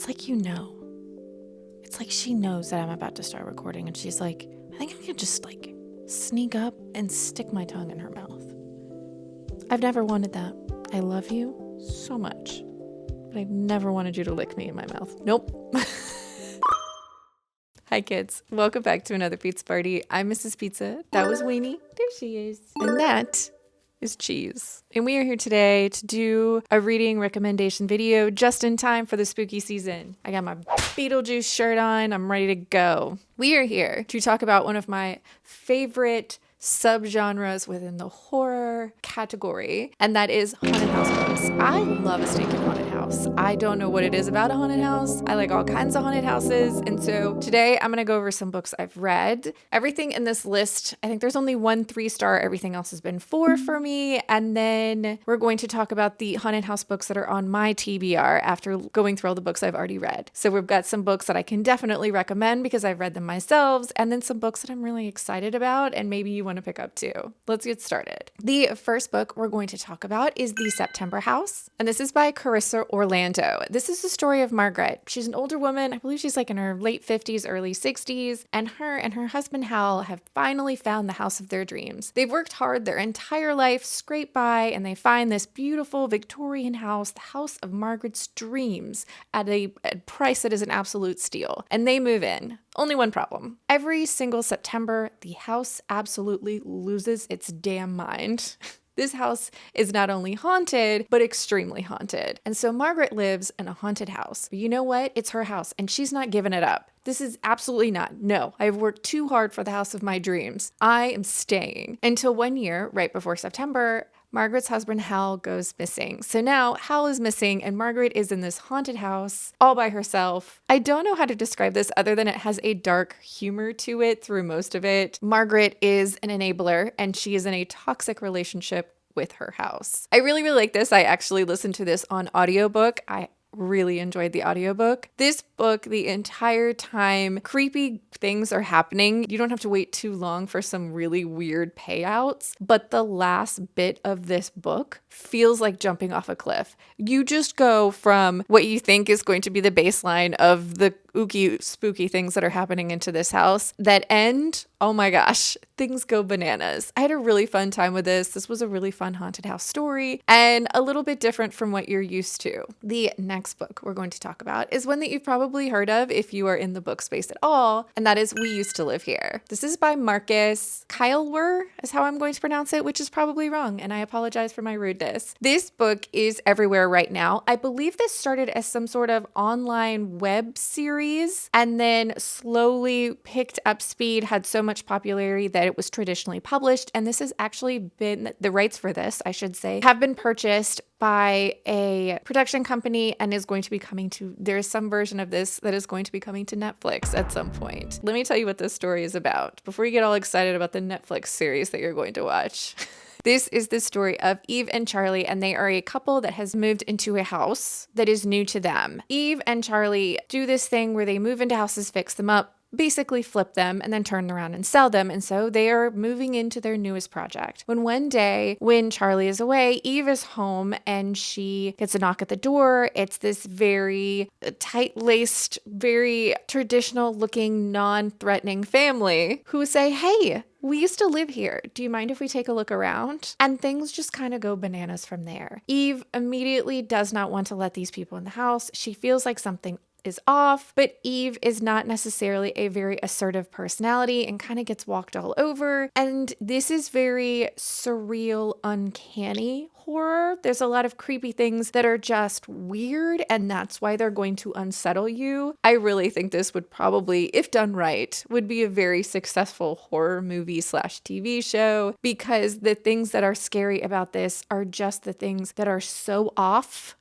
It's like, it's like she knows that I'm about to start recording, and she's like, I think I can just like sneak up and stick my tongue in her mouth. I've never wanted that. I love you so much, but I've never wanted you to lick me in my mouth. Nope. Hi kids, welcome back to another pizza party. I'm Mrs. Pizza. That was Weenie. There she is. And that is Cheese. And we are here today to do a reading recommendation video just in time for the spooky season. I got my Beetlejuice shirt on. I'm ready to go. We are here to talk about one of my favorite subgenres within the horror category, and that is haunted house books. I love a stinking haunted house. I don't know what it is about a haunted house. I like all kinds of haunted houses, and so today I'm going to go over some books I've read. Everything in this list, I think there's only 1 3-star. Everything else has been 4 for me, and then we're going to talk about the haunted house books that are on my TBR after going through all the books I've already read. So we've got some books that I can definitely recommend because I've read them myself, and then some books that I'm really excited about and maybe you want to pick up too. Let's get started. The first book we're going to talk about is The September House, and this is by Carissa Orlando. This is the story of Margaret. She's an older woman. I believe she's like in her late 50s, early 60s, and her husband Hal have finally found the house of their dreams. They've worked hard their entire life, scraped by, and they find this beautiful Victorian house, the house of Margaret's dreams, at a price that is an absolute steal. And they move in. Only one problem. Every single September, the house absolutely loses its damn mind. This house is not only haunted, but extremely haunted. And so Margaret lives in a haunted house. But you know what? It's her house, and she's not giving it up. This is absolutely not. No, I've worked too hard for the house of my dreams. I am staying. Until one year, right before September, Margaret's husband Hal goes missing. So now Hal is missing and Margaret is in this haunted house all by herself. I don't know how to describe this other than it has a dark humor to it through most of it. Margaret is an enabler and she is in a toxic relationship with her house. I really, really like this. I actually listened to this on audiobook. I really enjoyed the audiobook. This book, the entire time, creepy things are happening. You don't have to wait too long for some really weird payouts, but the last bit of this book feels like jumping off a cliff. You just go from what you think is going to be the baseline of the ooky, spooky things that are happening into this house that end. Oh my gosh, things go bananas. I had a really fun time with this. This was a really fun haunted house story and a little bit different from what you're used to. The next book we're going to talk about is one that you've probably heard of if you are in the book space at all, and that is We Used to Live Here. This is by Marcus Kliewer, is how I'm going to pronounce it, which is probably wrong, and I apologize for my rudeness. This book is everywhere right now. I believe this started as some sort of online web series and then slowly picked up speed, had so much popularity that it was traditionally published, and this has actually been, the rights for this, I should say, have been purchased by a production company and is going to be coming to, there's some version of this that is going to be coming to Netflix at some point. Let me tell you what this story is about before you get all excited about the Netflix series that you're going to watch. This is the story of Eve and Charlie, and they are a couple that has moved into a house that is new to them. Eve and Charlie do this thing where they move into houses, fix them up, basically flip them, and then turn around and sell them. And so they are moving into their newest project. When one day, when Charlie is away, Eve is home and she gets a knock at the door. It's this very tight-laced, very traditional looking, non-threatening family who say, hey, we used to live here. Do you mind if we take a look around? And things just kind of go bananas from there. Eve immediately does not want to let these people in the house. She feels like something is off, but Eve is not necessarily a very assertive personality and kind of gets walked all over. And this is very surreal, uncanny horror. There's a lot of creepy things that are just weird, and that's why they're going to unsettle you. I really think this would probably, if done right, would be a very successful horror movie / TV show, because the things that are scary about this are just the things that are so off.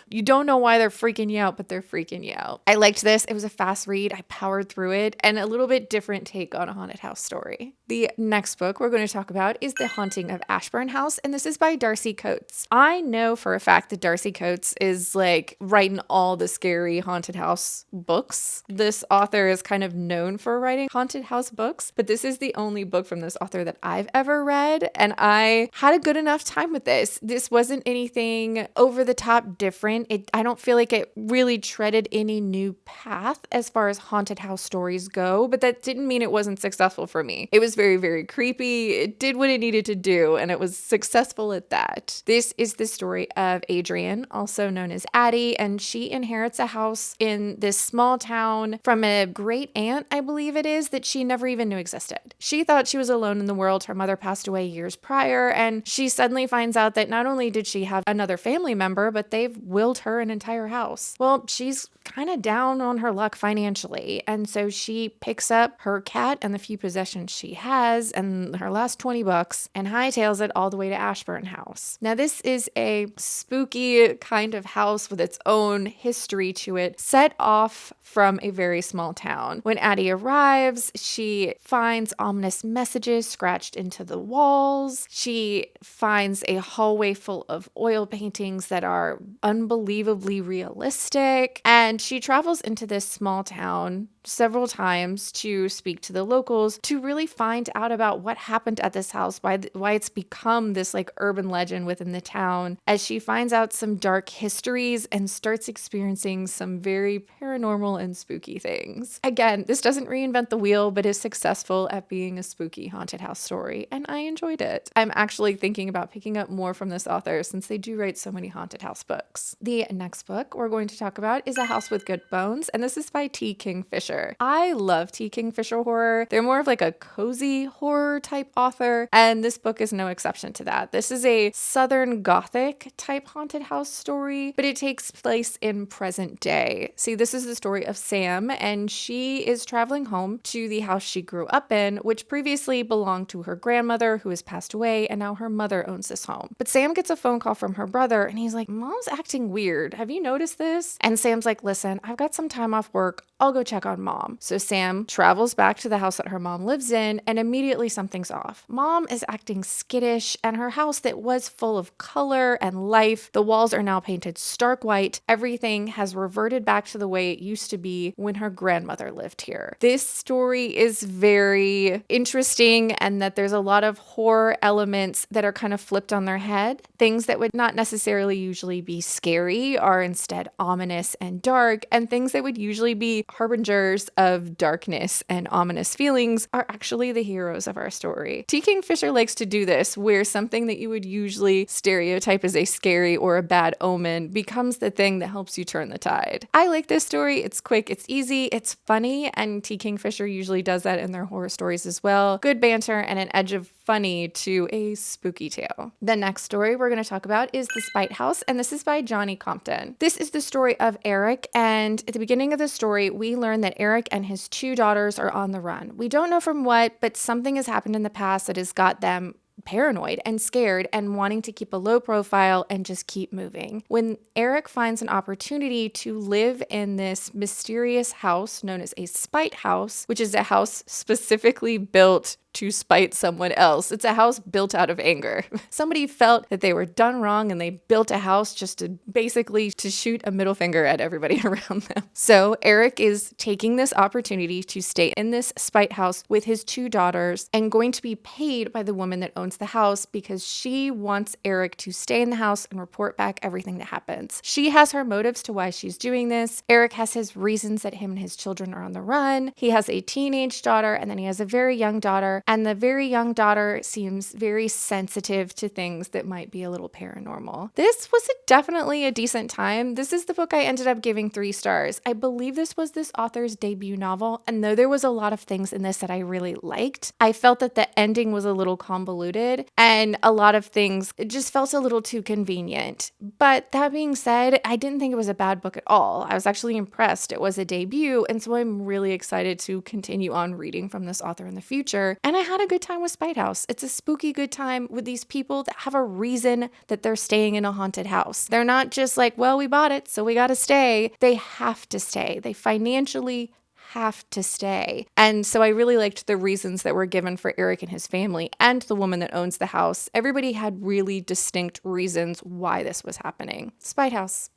You don't know why they're freaking you out, but they're freaking you out. I liked this. It was a fast read. I powered through it, and a little bit different take on a haunted house story. The next book we're going to talk about is The Haunting of Ashburn House, and this is by Darcy Coates. I know for a fact that Darcy Coates is like writing all the scary haunted house books. This author is kind of known for writing haunted house books, but this is the only book from this author that I've ever read, and I had a good enough time with this. This wasn't anything over the top different fine. I don't feel like it really treaded any new path as far as haunted house stories go, but that didn't mean it wasn't successful for me. It was very, very creepy. It did what it needed to do, and it was successful at that. This is the story of Adrian, also known as Addie, and she inherits a house in this small town from a great aunt, I believe it is, that she never even knew existed. She thought she was alone in the world. Her mother passed away years prior, and she suddenly finds out that not only did she have another family member, but they've willed her an entire house. Well, she's kind of down on her luck financially, and so she picks up her cat and the few possessions she has and her last 20 bucks and hightails it all the way to Ashburn house. Now, this is a spooky kind of house with its own history to it, set off from a very small town. When Addie arrives, she finds ominous messages scratched into the walls. She finds a hallway full of oil paintings that are unbelievably realistic. And she travels into this small town several times to speak to the locals to really find out about what happened at this house, why it's become this like urban legend within the town, as she finds out some dark histories and starts experiencing some very paranormal and spooky things. Again, this doesn't reinvent the wheel, but is successful at being a spooky haunted house story, and I enjoyed it. I'm actually thinking about picking up more from this author since they do write so many haunted house books. The next book we're going to talk about is A House with Good Bones, and this is by T. Kingfisher. I love T. Kingfisher horror. They're more of like a cozy horror type author, and this book is no exception to that. This is a Southern Gothic type haunted house story, but it takes place in present day. See, this is the story of Sam, and she is traveling home to the house she grew up in, which previously belonged to her grandmother who has passed away, and now her mother owns this home. But Sam gets a phone call from her brother, and he's like, "Mom's acting weird. Have you noticed this?" And Sam's like, "Listen, I've got some time off work. I'll go check on Mom." So Sam travels back to the house that her mom lives in, and immediately something's off. Mom is acting skittish, and her house that was full of color and life, the walls are now painted stark white. Everything has reverted back to the way it used to be when her grandmother lived here. This story is very interesting, and that there's a lot of horror elements that are kind of flipped on their head. Things that would not necessarily usually be scary are instead ominous and dark, and things that would usually be harbingers of darkness and ominous feelings are actually the heroes of our story. T. Kingfisher likes to do this, where something that you would usually stereotype as a scary or a bad omen becomes the thing that helps you turn the tide. I like this story. It's quick, it's easy, it's funny, and T. Kingfisher usually does that in their horror stories as well. Good banter and an edge of funny to a spooky tale. The next story we're going to talk about is The Spite House, and this is by Johnny Compton. This is the story of Eric, and at the beginning of the story, we learn that Eric and his two daughters are on the run. We don't know from what, but something has happened in the past that has got them paranoid and scared and wanting to keep a low profile and just keep moving. When Eric finds an opportunity to live in this mysterious house known as a spite house, which is a house specifically built to spite someone else. It's a house built out of anger. Somebody felt that they were done wrong and they built a house just to basically to shoot a middle finger at everybody around them. So Eric is taking this opportunity to stay in this spite house with his two daughters and going to be paid by the woman that owns the house because she wants Eric to stay in the house and report back everything that happens. She has her motives to why she's doing this. Eric has his reasons that him and his children are on the run. He has a teenage daughter, and then he has a very young daughter. And the very young daughter seems very sensitive to things that might be a little paranormal. This was definitely a decent time. This is the book I ended up giving 3 stars. I believe this was this author's debut novel, and though there was a lot of things in this that I really liked, I felt that the ending was a little convoluted, and a lot of things it just felt a little too convenient. But that being said, I didn't think it was a bad book at all. I was actually impressed. It was a debut, and so I'm really excited to continue on reading from this author in the future. And I had a good time with Spite House. It's a spooky good time with these people that have a reason that they're staying in a haunted house. They're not just like, well, we bought it, so we got to stay. They have to stay. They financially have to stay. And so I really liked the reasons that were given for Eric and his family and the woman that owns the house. Everybody had really distinct reasons why this was happening. Spite House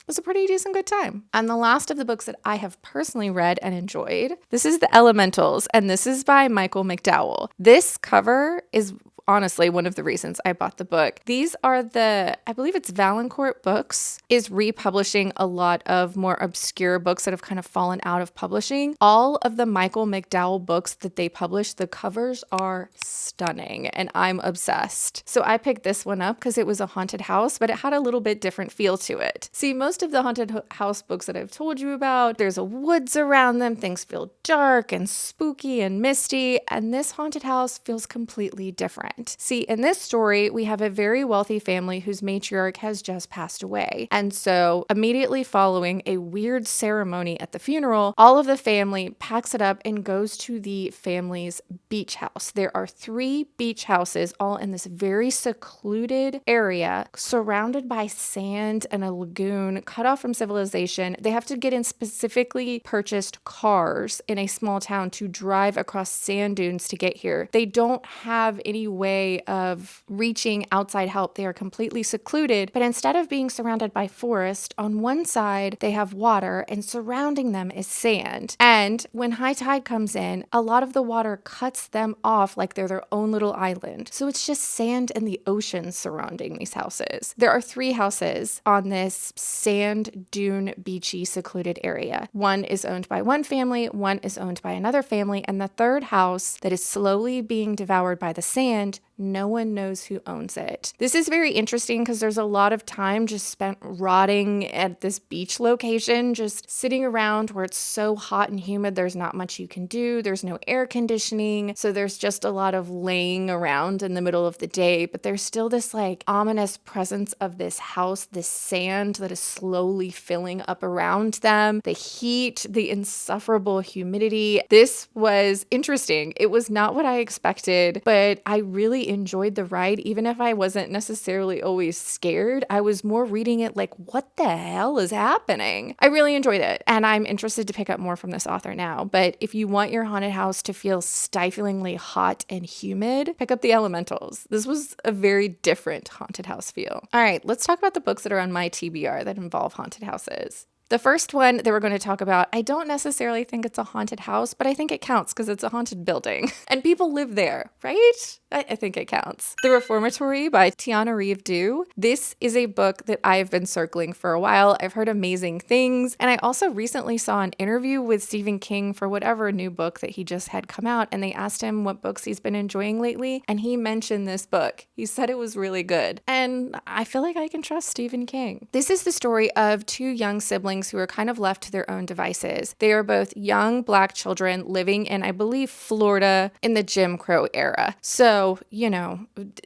was a pretty decent good time. And the last of the books that I have personally read and enjoyed, this is The Elementals, and this is by Michael McDowell. This cover is honestly one of the reasons I bought the book. These are I believe it's Valancourt Books is republishing a lot of more obscure books that have kind of fallen out of publishing. All of the Michael McDowell books that they publish, the covers are stunning and I'm obsessed. So I picked this one up because it was a haunted house, but it had a little bit different feel to it. See, most of the haunted house books that I've told you about, there's a woods around them, things feel dark and spooky and misty, and this haunted house feels completely different. See, in this story, we have a very wealthy family whose matriarch has just passed away. And so immediately following a weird ceremony at the funeral, all of the family packs it up and goes to the family's beach house. There are 3 beach houses all in this very secluded area surrounded by sand and a lagoon cut off from civilization. They have to get in specifically purchased cars in a small town to drive across sand dunes to get here. They don't have any way of reaching outside help. They are completely secluded, but instead of being surrounded by forest, on one side they have water and surrounding them is sand. And when high tide comes in, a lot of the water cuts them off like they're their own little island. So it's just sand and the ocean surrounding these houses. There are 3 houses on this sand dune beachy secluded area. One is owned by one family, one is owned by another family, and the third house that is slowly being devoured by the sand, no one knows who owns it. This is very interesting because there's a lot of time just spent rotting at this beach location, just sitting around where it's so hot and humid, there's not much you can do. There's no air conditioning. So there's just a lot of laying around in the middle of the day, but there's still this like ominous presence of this house, this sand that is slowly filling up around them, the heat, the insufferable humidity. This was interesting. It was not what I expected, but I really enjoyed the ride. Even if I wasn't necessarily always scared, I was more reading it like, what the hell is happening? I really enjoyed it, and I'm interested to pick up more from this author now. But if you want your haunted house to feel stiflingly hot and humid, pick up The Elementals. This was a very different haunted house feel. All right, let's talk about the books that are on my TBR that involve haunted houses. The first one that we're going to talk about, I don't necessarily think it's a haunted house, but I think it counts because it's a haunted building and people live there, right? I think it counts. The Reformatory by Tananarive Due. This is a book that I've been circling for a while. I've heard amazing things. And I also recently saw an interview with Stephen King for whatever new book that he just had come out. And they asked him what books he's been enjoying lately. And he mentioned this book. He said it was really good. And I feel like I can trust Stephen King. This is the story of 2 young siblings who are kind of left to their own devices. They are both young Black children living in, I believe, Florida in the Jim Crow era. So,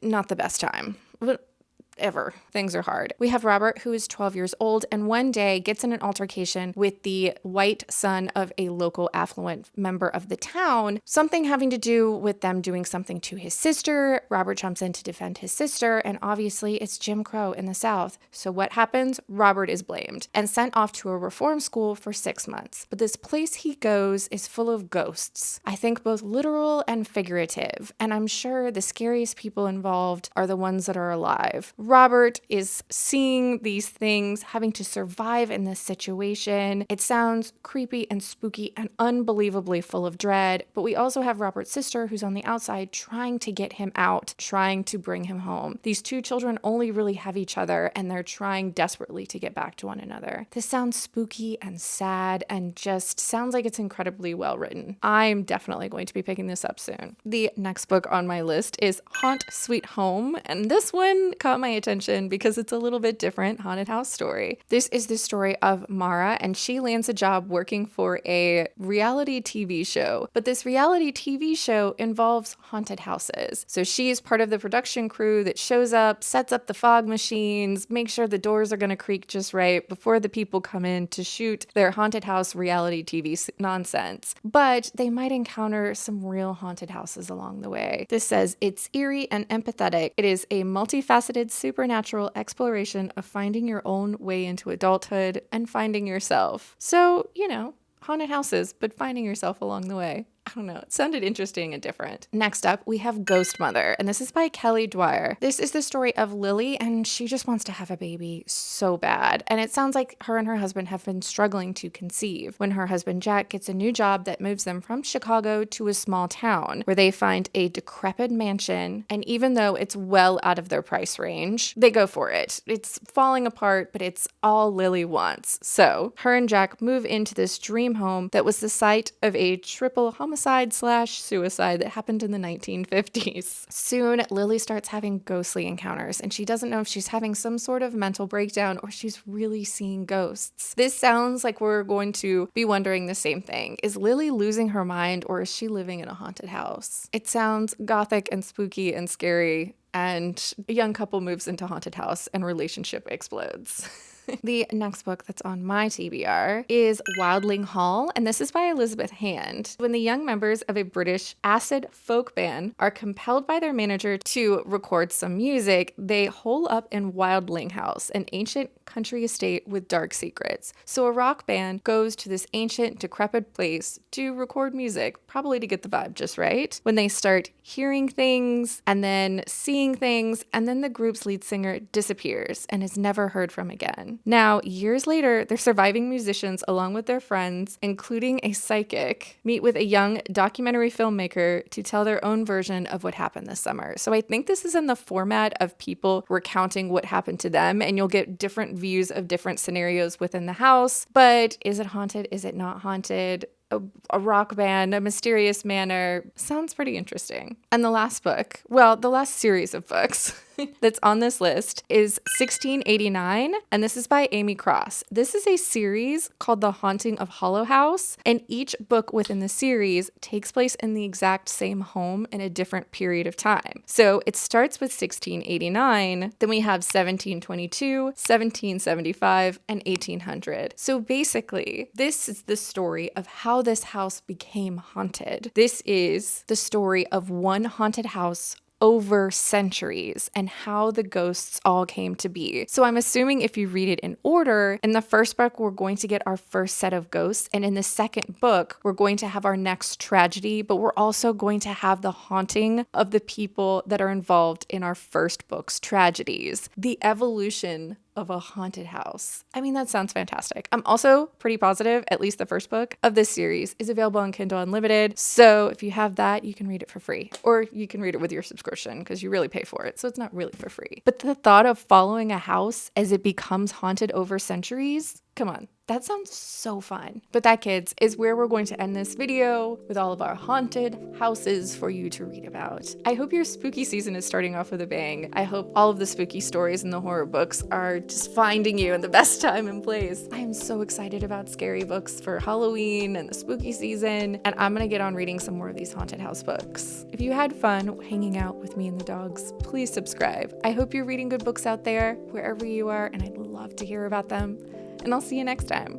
not the best time. But ever. Things are hard. We have Robert, who is 12 years old, and one day gets in an altercation with the white son of a local affluent member of the town, something having to do with them doing something to his sister. Robert jumps in to defend his sister, and obviously it's Jim Crow in the South. So what happens? Robert is blamed and sent off to a reform school for 6 months. But this place he goes is full of ghosts. I think both literal and figurative, and I'm sure the scariest people involved are the ones that are alive. Robert is seeing these things, having to survive in this situation. It sounds creepy and spooky and unbelievably full of dread, but we also have Robert's sister who's on the outside trying to get him out, trying to bring him home. These 2 children only really have each other, and they're trying desperately to get back to one another. This sounds spooky and sad and just sounds like it's incredibly well written. I'm definitely going to be picking this up soon. The next book on my list is Haunt Sweet Home, and this one caught my attention because it's a little bit different haunted house story. This is the story of Mara, and she lands a job working for a reality TV show. But this reality TV show involves haunted houses. So she's part of the production crew that shows up, sets up the fog machines, makes sure the doors are going to creak just right before the people come in to shoot their haunted house reality TV nonsense. But they might encounter some real haunted houses along the way. This says it's eerie and empathetic. It is a multifaceted supernatural exploration of finding your own way into adulthood and finding yourself. So, haunted houses, but finding yourself along the way. don't know. It sounded interesting and different. Next up, we have Ghost Mother, and this is by Kelly Dwyer. This is the story of Lily, and she just wants to have a baby so bad. And it sounds like her and her husband have been struggling to conceive when her husband Jack gets a new job that moves them from Chicago to a small town where they find a decrepit mansion. And even though it's well out of their price range, they go for it. It's falling apart, but it's all Lily wants. So her and Jack move into this dream home that was the site of a triple homicide/suicide that happened in the 1950s. Soon, Lily starts having ghostly encounters, and she doesn't know if she's having some sort of mental breakdown or she's really seeing ghosts. This sounds like we're going to be wondering the same thing. Is Lily losing her mind, or is she living in a haunted house? It sounds gothic and spooky and scary, and a young couple moves into haunted house and relationship explodes. The next book that's on my TBR is Wylding Hall, and this is by Elizabeth Hand. When the young members of a British acid folk band are compelled by their manager to record some music, they hole up in Wylding House, an ancient country estate with dark secrets. So a rock band goes to this ancient, decrepit place to record music, probably to get the vibe just right. When they start hearing things and then seeing things, and then the group's lead singer disappears and is never heard from again. Now, years later, the surviving musicians, along with their friends, including a psychic, meet with a young documentary filmmaker to tell their own version of what happened this summer. So I think this is in the format of people recounting what happened to them, and you'll get different views of different scenarios within the house. But is it haunted? Is it not haunted? A rock band, a mysterious manor. Sounds pretty interesting. And the last book, well, the last series of books that's on this list is 1689, and this is by Amy Cross. This is a series called The Haunting of Hollow House, and each book within the series takes place in the exact same home in a different period of time. So it starts with 1689, then we have 1722, 1775, and 1800. So basically, this is the story of how this house became haunted. This is the story of one haunted house over centuries and how the ghosts all came to be. So I'm assuming if you read it in order, in the first book, we're going to get our first set of ghosts. And in the second book, we're going to have our next tragedy, but we're also going to have the haunting of the people that are involved in our first book's tragedies. The evolution of a haunted house. I mean, that sounds fantastic. I'm also pretty positive at least the first book of this series is available on Kindle Unlimited. So if you have that, you can read it for free, or you can read it with your subscription because you really pay for it. So it's not really for free. But the thought of following a house as it becomes haunted over centuries, come on. That sounds so fun. But that, kids, is where we're going to end this video with all of our haunted houses for you to read about. I hope your spooky season is starting off with a bang. I hope all of the spooky stories and the horror books are just finding you in the best time and place. I am so excited about scary books for Halloween and the spooky season, and I'm gonna get on reading some more of these haunted house books. If you had fun hanging out with me and the dogs, please subscribe. I hope you're reading good books out there, wherever you are, and I'd love to hear about them. And I'll see you next time.